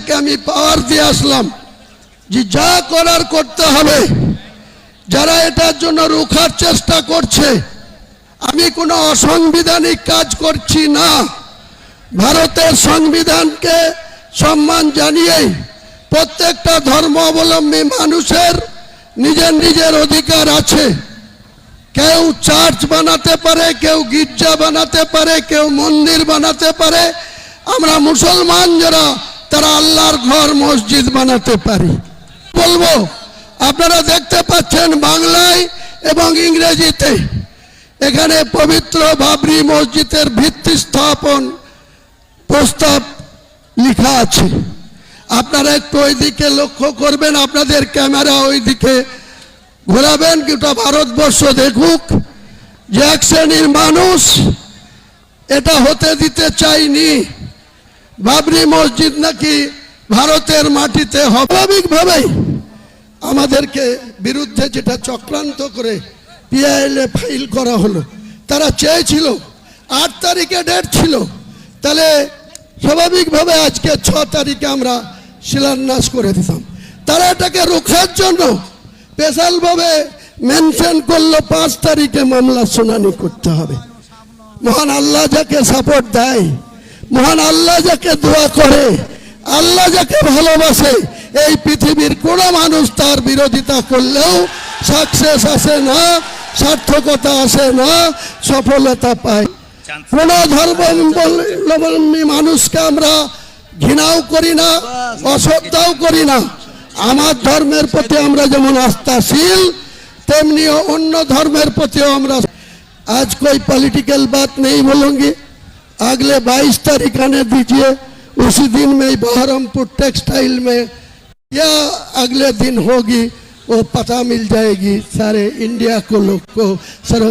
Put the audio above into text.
আপনাদেরকে আমি পাওয়ার দিয়ে আসলাম যে যা করার করতে হবে। যারা এটার জন্য রুখার চেষ্টা করছে, আমি কোনো অসাংবিধানিক কাজ করছি না। ভারতের সংবিধানকে সম্মান জানিয়েই প্রত্যেকটা ধর্মাবলম্বী মানুষের নিজের নিজের অধিকার আছে। কেউ চার্চ বানাতে পারে, কেউ গির্জা বানাতে পারে, কেউ মন্দির বানাতে পারে। আমরা মুসলমান যারা, তারা আল্লাহর ঘর মসজিদ বানাতে পারি। বলবো, আপনারা দেখতে পাচ্ছেন বাংলায় এবং ইংরেজিতে এখানে পবিত্র বাবরি মসজিদের ভিত্তি স্থাপন প্রস্তাব লেখা আছে। আপনারা একটু ওই দিকে লক্ষ্য করবেন, আপনাদের ক্যামেরা ওই দিকে ঘোরাবেন, গোটা ভারতবর্ষ দেখুক যে এক শ্রেণীর মানুষ এটা হতে দিতে চাইনি। বাবরি মসজিদ নাকি ভারতের মাটিতে হবে। স্বাভাবিকভাবেই আমাদেরকে বিরুদ্ধে যেটা চক্রান্ত করে পিআইএলএ ফাইল করা হলো, তারা চেয়েছিল 8 তারিখে ডেট ছিল, তাহলে স্বাভাবিকভাবে আজকে 6 তারিখে আমরা শিলান্যাস করে দিতাম। তারা এটাকে রোখার জন্য স্পেশালভাবে মেনশন করলো 5 তারিখে মামলা শুনানি করতে হবে। মহান আল্লাহ যাকে সাপোর্ট দেয়, মহান আল্লাহ যাকে দোয়া করে, আল্লাহ যাকে ভালোবাসে, এই পৃথিবীর কোনো মানুষ তার বিরোধিতা করলেও সাকসেস আসে না, সার্থকতা আসে না, সফলতা পায়। কোন ধর্মাবলম্বী মানুষকে আমরা ঘৃণাও করি না, অশ্রদ্ধাও করি না। আমার ধর্মের প্রতি আমরা যেমন আস্থাশীল, তেমনি অন্য ধর্মের প্রতিও আমরা। आज कोई पॉलिटिकल बात नहीं बोलूंगी। अगले 22 तारीख आने दीजिए, उसी दिन में बहरमपुर टेक्सटाइल में या अगले दिन होगी, वो पता मिल जाएगी सारे इंडिया को, लोग को। सर